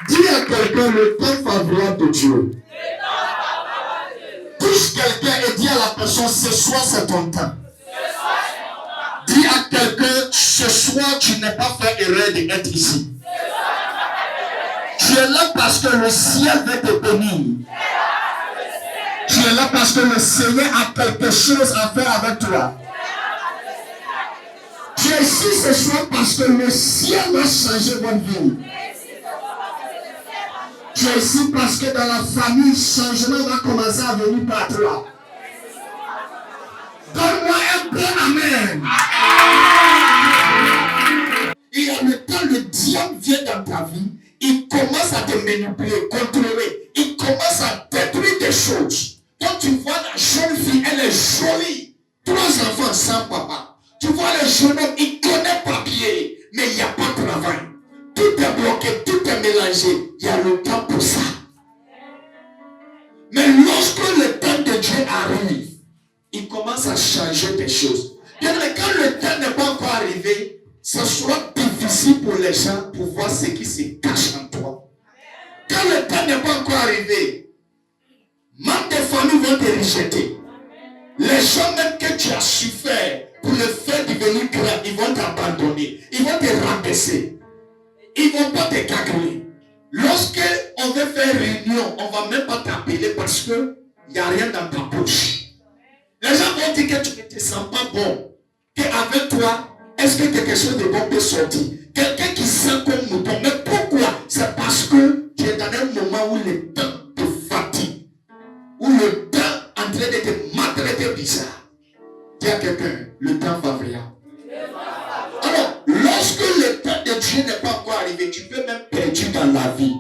Dis à quelqu'un le temps favorable de Dieu. Touche quelqu'un et dis à la personne, ce soir c'est ton temps. Dis à quelqu'un, ce soir tu n'es pas fait erreur d'être ici. Tu es là parce que le ciel veut te bénir. Tu es là parce que le Seigneur a quelque chose à faire avec toi. Tu es ici ce soir parce que le ciel va changer votre vie. Tu es ici parce que dans la famille, le changement va commencer à venir par toi. Donne-moi un bon amen. Il y a le temps, le diable vient dans ta vie. Il commence à te manipuler, contrôler. Il commence à détruire des choses. Quand tu vois la jeune fille, elle est jolie. 3 enfants sans papa. Tu vois le jeune homme, il connaît papier, mais il n'y a pas de travail. Tout est bloqué, tout est mélangé. Il y a le temps pour ça. Mais lorsque le temps de Dieu arrive, il commence à changer des choses. Bien, mais quand le temps n'est pas encore arrivé, ce sera difficile pour les gens pour voir ce qui se cache en toi. Quand le temps n'est pas encore arrivé, même tes familles vont te rejeter. Les gens même que tu as su faire pour le faire devenir grand, ils vont t'abandonner. Ils vont te rabaisser. Ils ne vont pas te calculer. Lorsque on veut faire réunion, on ne va même pas t'appeler parce qu'il n'y a rien dans ta poche. Les gens vont dire que tu ne te sens pas bon. Qu'avec toi, est-ce que quelque chose de bon peut sortir? Quelqu'un qui sent comme mouton. Mais pourquoi? C'est parce que tu es dans un moment où le temps te fatigue. Où le temps est en train de te maltraiter bizarre. Dis à quelqu'un, le temps va venir. Alors, lorsque le temps de Dieu n'est pas encore arrivé, tu peux même perdre dans la vie.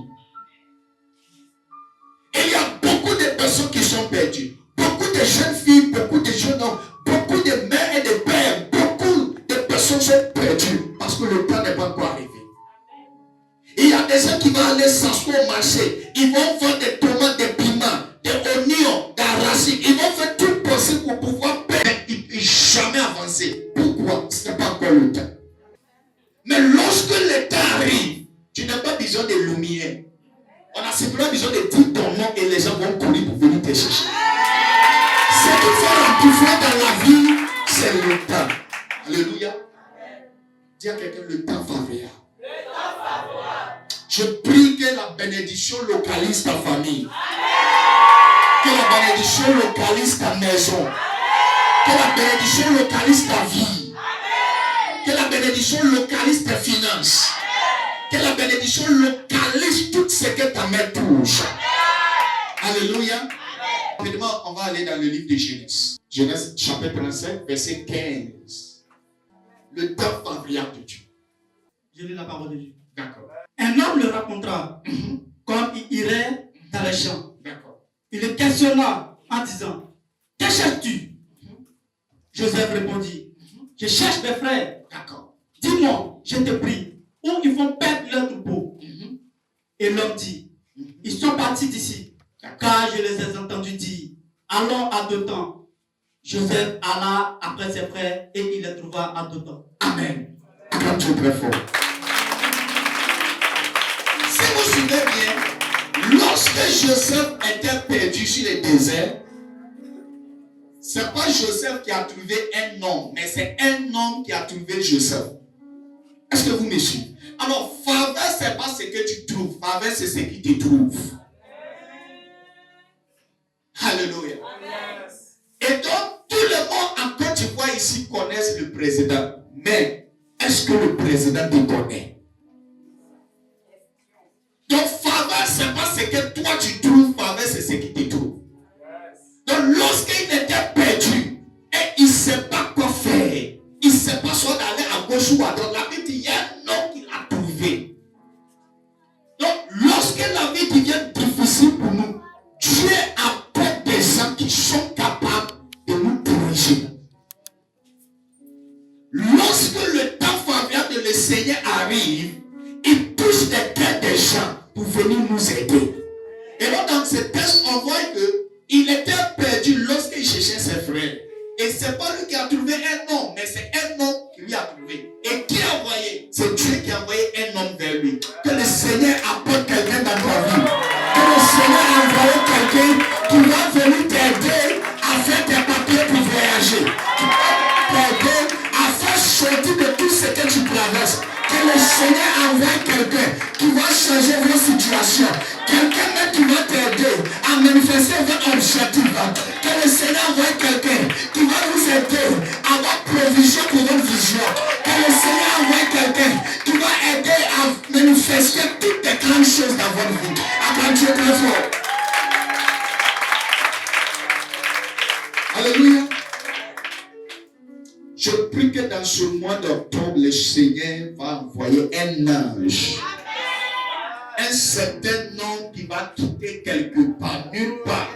Et il y a beaucoup de personnes qui sont perdues. Beaucoup de jeunes filles, beaucoup de jeunes hommes, beaucoup de mères et de pères, beaucoup de personnes sont perdues parce que le temps n'est pas encore arrivé. Il y a des gens qui vont aller s'asseoir au marché. Ils vont vendre des tomates, des piments, des oignons, des racines. Ils vont faire tout possible pour pouvoir payer et jamais avancer. Pourquoi? Ce n'est pas encore le temps. Mais lorsque le temps arrive, tu n'as pas besoin de lumière. On a simplement besoin de dire ton nom et les gens vont courir pour venir te chercher. Ce qu'il faut amplifier dans la vie, c'est le temps. Alléluia. Dis à quelqu'un, le temps favorable. Je prie que la bénédiction localise ta famille. Que la bénédiction localise ta maison. Que la bénédiction localise ta vie. Que la bénédiction localise tes finances. Que la bénédiction localise tout ce que ta main touche. Alléluia. Rapidement, on va aller dans le livre de Genèse. Genèse chapitre 35, verset 15. Le temps favorable de Dieu. Je lis la parole de Dieu. D'accord. Un homme le rencontra comme il irait dans les champs. D'accord. Il le questionna en disant, que cherches-tu? Joseph répondit, je cherche mes frères. D'accord. Dis-moi, je te prie, où ils vont perdre leur troupeau. Et l'homme dit, ils sont partis d'ici, car je les ai entendus dire, allons à Dothan. Joseph alla après ses frères et il les trouva à Dothan. Amen. Acclame Dieu très fort. Si vous vous souvenez bien, lorsque Joseph était perdu sur le désert, ce n'est pas Joseph qui a trouvé un homme, mais c'est un homme qui a trouvé Joseph. Est-ce que vous me suivez? Alors, faveur, ce n'est pas ce que tu trouves. Faveur, c'est ce qui te trouve. Alléluia. Et donc, tout le monde en Côte d'Ivoire ici connaissent le président. Mais, est-ce que le président te connaît? Donc, faveur, ce n'est pas ce que toi tu trouves. Faveur, c'est ce qui te trouve. Donc, lorsqu'il était perdu, et il ne sait pas quoi faire, il ne sait pas soit d'aller à gauche ou à droite, la Bible dit, il y a un homme qu'il a trouvé. Donc, lorsque la vie devient difficile pour nous, Dieu apporte des gens qui sont capables de nous corriger. Lorsque le temps favorable de le Seigneur arrive, il touche les cœurs des gens pour venir nous aider. Et donc, dans ce texte, on voit qu'il était perdu lorsqu'il cherchait ses frères. Et ce n'est pas lui qui a trouvé un homme, mais c'est un homme qui lui a trouvé. Et qui a envoyé? C'est Dieu qui a envoyé un homme vers lui. Que le Seigneur apporte quelqu'un changer vos situations. Quelqu'un même qui va t'aider à manifester votre objectif. Que le Seigneur envoie quelqu'un qui va vous aider à avoir provision pour votre vision. Que le Seigneur envoie quelqu'un qui va aider à manifester toutes les grandes choses dans votre vie. Acclamez très fort. Alléluia. Je prie que dans ce mois d'octobre, le Seigneur va envoyer un ange. Un certain nom qui va quitter quelque part, nulle part.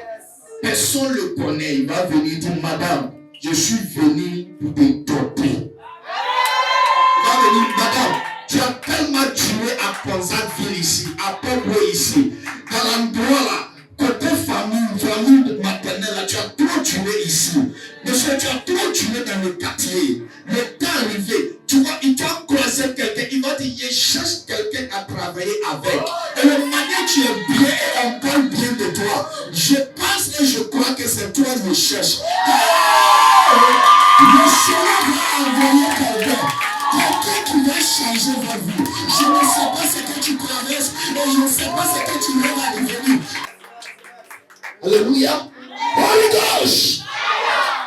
Personne ne le connaît. Il va venir dire, madame, je suis venu pour te doper. Il va venir, madame, tu as tellement tué à Ponzaville ici, à Pogbo ici, dans l'endroit là, côté famille maternelle là, tu as trop tué ici. Monsieur, tu as trop tué dans le quartier. Le temps arrivé, tu vois, il t'a croisé quelqu'un, il va dire, je cherche quelqu'un à travailler avec. Et la manière tu es bien et on parle bien de toi, je pense et je crois que c'est toi que je cherche. Le Seigneur va envoyer quelqu'un qui va changer votre vie. Je ne sais pas ce que tu traverses et je ne sais pas ce que tu vas devenir. Alléluia. Holy Ghost.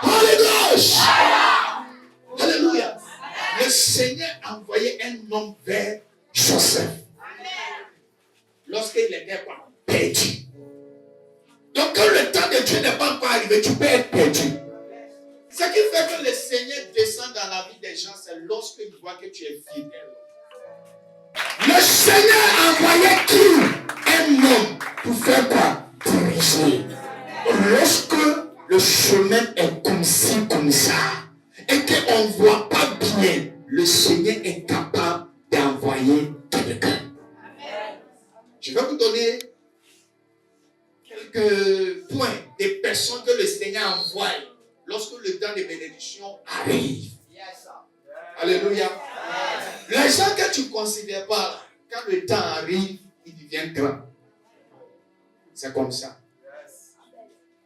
Holy Ghost. Alléluia. Le Seigneur a envoyé un homme vers Joseph. Lorsqu'il était perdu. Donc quand le temps de Dieu n'est pas encore arrivé, tu peux être perdu. Ce qui fait que le Seigneur descend dans la vie des gens, c'est lorsqu'il voit que tu es fidèle. Le Seigneur a envoyé qui? Un homme pour faire quoi? Diriger. Lorsque le chemin est comme ci, comme ça, et qu'on ne voit pas bien, le Seigneur est capable d'envoyer quelqu'un. Je vais vous donner quelques points des personnes que le Seigneur envoie lorsque le temps de bénédiction arrive. Alléluia. Les gens que tu ne considères pas, quand le temps arrive, ils deviennent grands. C'est comme ça.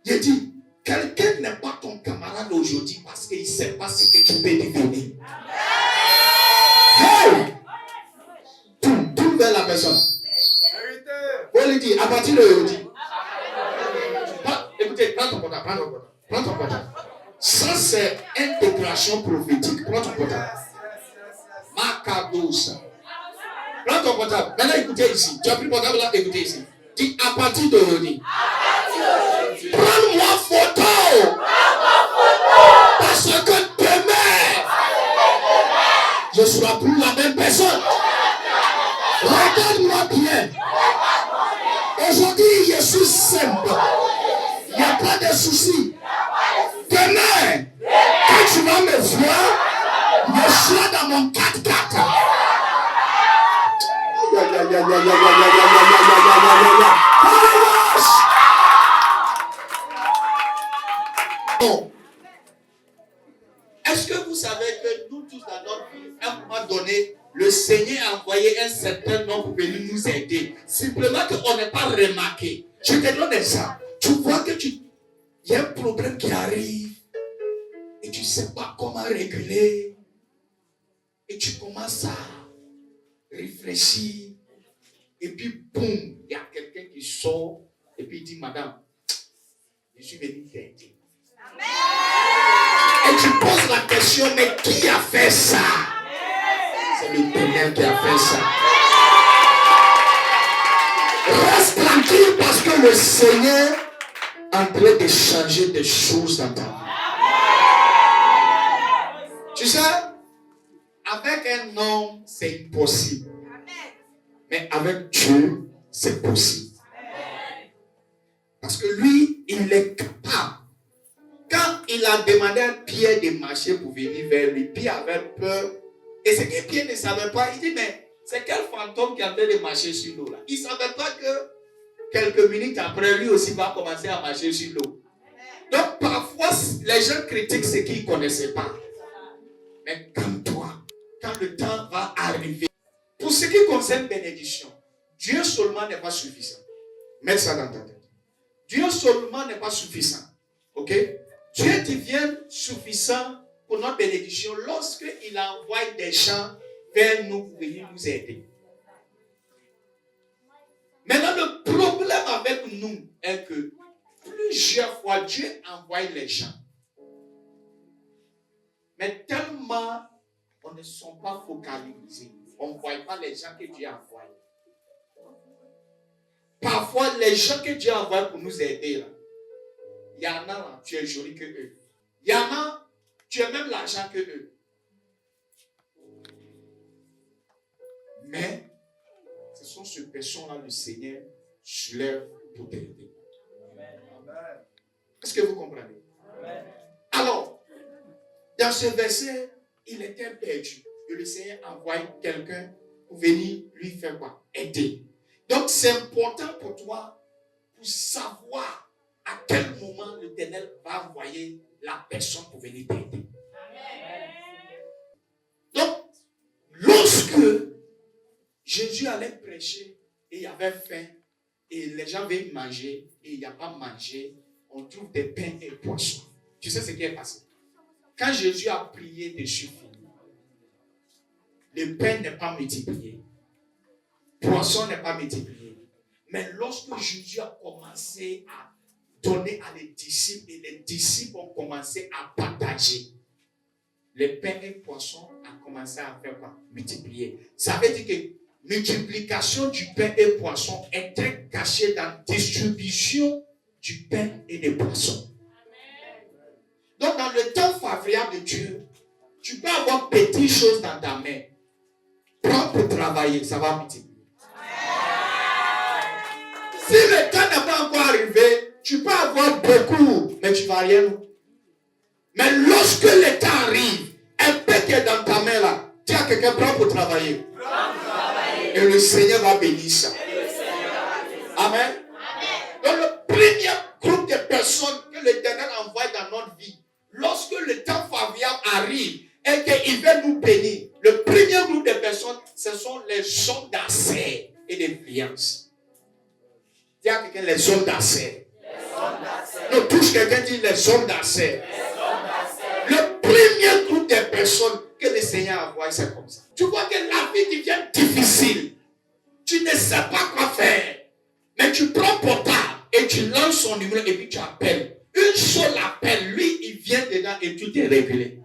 J'ai dit, quelqu'un n'est pas ton camarade aujourd'hui parce qu'il ne sait pas ce que tu peux devenir. Hey! Tourne vers la personne. Vous lui dites, à partir d'aujourd'hui. Écoutez, prends ton portable, prends ton portable. Ça, c'est une déclaration prophétique. Prends ton portable. Macaboussa. Prends ton portable. Maintenant, écoutez ici. Tu as pris le portable là, écoutez ici. Dis, à partir d'aujourd'hui. Prends-moi photo. Parce que demain, je ne serai plus la même personne. Regarde-moi bien. Aujourd'hui, je suis simple. Il n'y a pas de souci. Demain, quand tu vas me voir, je serai dans mon 4x4. Est-ce que vous savez que nous tous dans notre vie, à un moment donné, le Seigneur a envoyé un certain nombre pour venir nous aider. Simplement qu'on n'est pas remarqué. Je te donne ça. Tu vois que il y a un problème qui arrive et tu ne sais pas comment régler. Et tu commences à réfléchir. Et puis, boum, il y a quelqu'un qui sort et puis il dit, madame, je suis venu t'aider. Et tu poses la question, mais qui a fait ça? C'est l'Éternel qui a fait ça. Reste tranquille parce que le Seigneur est en train de changer des choses dans ta vie. Tu sais, avec un homme, c'est impossible. Mais avec Dieu, c'est possible. Parce que lui, il est capable. Quand il a demandé à Pierre de marcher pour venir vers lui, Pierre avait peur. Et ce que Pierre ne savait pas, il dit, mais c'est quel fantôme qui a fait de marcher sur l'eau là? Il ne savait pas que quelques minutes après, lui aussi va commencer à marcher sur l'eau. Donc parfois, les gens critiquent ce qu'ils ne connaissaient pas. Mais calme-toi, quand le temps va arriver. Pour ce qui concerne bénédiction, Dieu seulement n'est pas suffisant. Mets ça dans ta tête. Dieu seulement n'est pas suffisant. Ok? Dieu devient suffisant pour notre bénédiction lorsqu'il envoie des gens vers nous pour venir nous aider. nous est que plusieurs fois, Dieu envoie les gens. Mais tellement, on ne sont pas focalisés. On ne voit pas les gens que Dieu envoie. Parfois, les gens que Dieu envoie pour nous aider, là, il y en a, là, tu es joli que eux. Il y en a, tu as même l'argent que eux. Mais, ce sont ces personnes-là, le Seigneur soulève pour t'aider. Est-ce que vous comprenez? Amen. Alors, dans ce verset, il était perdu. Et le Seigneur envoie quelqu'un pour venir lui faire quoi? Aider. Donc, c'est important pour toi pour savoir à quel moment l'Éternel va envoyer la personne pour venir t'aider. Donc, lorsque Jésus allait prêcher et il y avait faim et les gens veulent manger et il n'y a pas mangé, on trouve des pains et poissons. Tu sais ce qui est passé? Quand Jésus a prié dessus, le pain n'est pas multiplié. Le poisson n'est pas multiplié. Mais lorsque Jésus a commencé à donner à les disciples et les disciples ont commencé à partager, les pains et poissons ont commencé à faire quoi? Multiplier. Ça veut dire que multiplication du pain et poisson était cachée dans la distribution du pain et des poissons. Donc, dans le temps favorable de Dieu, tu peux avoir petites choses dans ta main. Prends pour travailler, ça va multiplier. Si le temps n'est pas encore arrivé, tu peux avoir beaucoup, mais tu ne vas rien. Mais lorsque le temps arrive, un peu qui est dans ta main là, tu as quelqu'un prêt pour travailler. Et le Seigneur va bénir ça. Amen. Donc le premier groupe de personnes que l'Éternel envoie dans notre vie, lorsque le temps favorable arrive et qu'il veut nous bénir, le premier groupe de personnes, ce sont les hommes d'affaires et d'influence. Dis à quelqu'un les hommes d'affaires. Non, touche quelqu'un dit les hommes d'affaires. Le premier groupe de personnes que le Seigneur envoie, c'est comme ça. Tu vois que la vie devient difficile. Tu ne sais pas quoi faire. Mais tu prends portable et tu lances son numéro et puis tu appelles. Une seule appel, lui, il vient dedans et tout est réglé.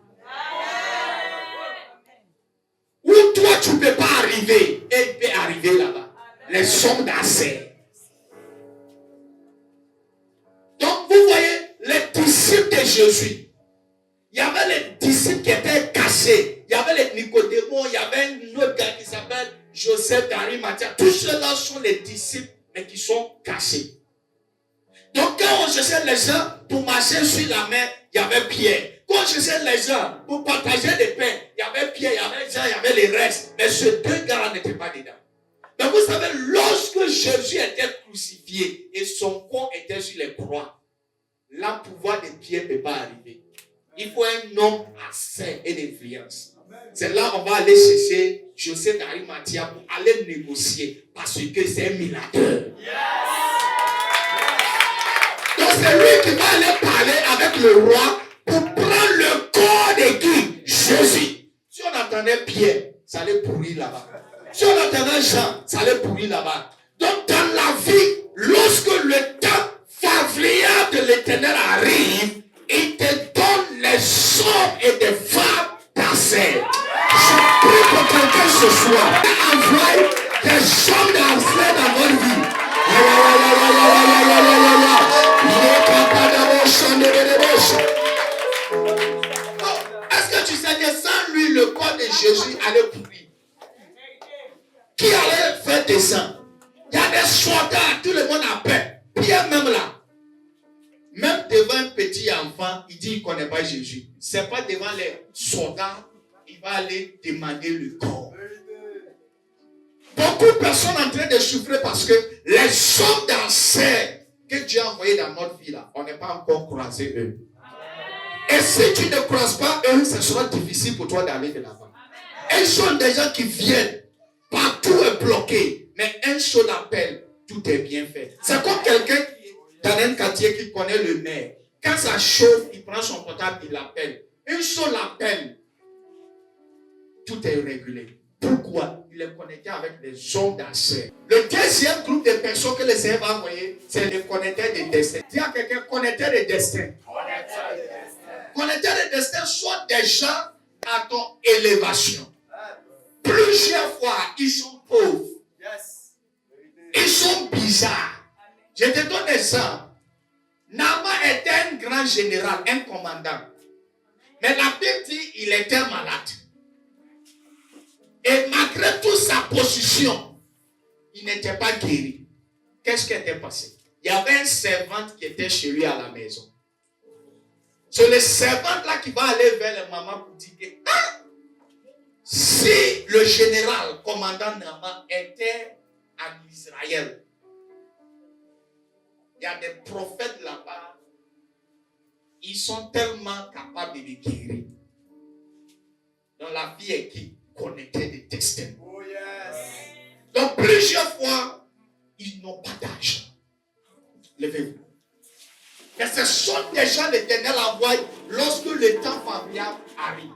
Où toi, tu ne peux pas arriver et il peut arriver là-bas. Les hommes d'affaires. Donc, vous voyez, les disciples de Jésus, il y avait les disciples qui étaient cachés. Il y avait les Nicodémons, il y avait un autre gars qui s'appelle Joseph d'Arimathie. Tous ceux-là sont les disciples, mais qui sont cachés. Donc, quand on cherchait les gens pour marcher sur la mer, il y avait Pierre. Quand on cherchait les gens pour partager des pains, il y avait Pierre, il y avait Jean, il y avait les restes. Mais ces deux gars-là n'étaient pas dedans. Mais vous savez, lorsque Jésus était crucifié et son corps était sur les croix, là, le pouvoir de Pierre ne peut pas arriver. Il faut un homme assez et d'influence. C'est là qu'on va aller chercher Joseph d'Arimathie pour aller négocier parce que c'est un milliardaire. Donc c'est lui qui va aller parler avec le roi pour prendre le corps de qui? Jésus. Si on entendait Pierre, ça allait pourrir là-bas. Si on entendait Jean, ça allait pourrir là-bas. Donc dans la vie, lorsque le temps favorable de l'Éternel arrive, il te donne les hommes et des femmes d'affaires. Je prie pour quelqu'un ce soir. Envoie des hommes d'affaires dans votre vie. Est-ce que tu sais que sans lui, le corps de Jésus allait pourrir? Qui allait faire des sangs? Il y a des soldats, tout le monde a peur. Pierre même là. Même devant un petit enfant, il dit qu'il ne connaît pas Jésus. Ce n'est pas devant les soldats, il va aller demander le corps. Beaucoup de personnes en train de souffrir parce que les hommes d'affaires que Dieu a envoyés dans notre vie, là, on n'est pas encore croisé eux. Et si tu ne croises pas eux, ce sera difficile pour toi d'aller de l'avant. Ils sont des gens qui viennent, partout est bloqué, mais un seul appel, tout est bien fait. C'est comme quelqu'un dans un quartier qui connaît le maire. Quand ça chauffe, il prend son portable, il l'appelle. Un seul appel, tout est régulé. Pourquoi? Il est connecté avec les hommes d'affaires. Le deuxième groupe de personnes que le Seigneur va envoyer, c'est les connecteurs de destin. Dis à quelqu'un, connecteur de destin. Connecteurs de destin sont des gens à ton élévation. Plusieurs fois, ils sont pauvres. Ils sont bizarres. Je te donne un exemple. Naaman était un grand général, un commandant. Mais la Bible dit qu'il était malade. Et malgré toute sa position, il n'était pas guéri. Qu'est-ce qui était passé? Il y avait un servant qui était chez lui à la maison. C'est le servant là qui va aller vers la maman pour dire que si le général commandant Naaman était en Israël, il y a des prophètes là-bas, ils sont tellement capables de les guérir. Donc la fille est qui? Connectée de destin. Oh yes. Donc plusieurs fois, ils n'ont pas d'argent. Levez-vous. Mais ce sont des gens l'Éternel envoie lorsque le temps favorable arrive.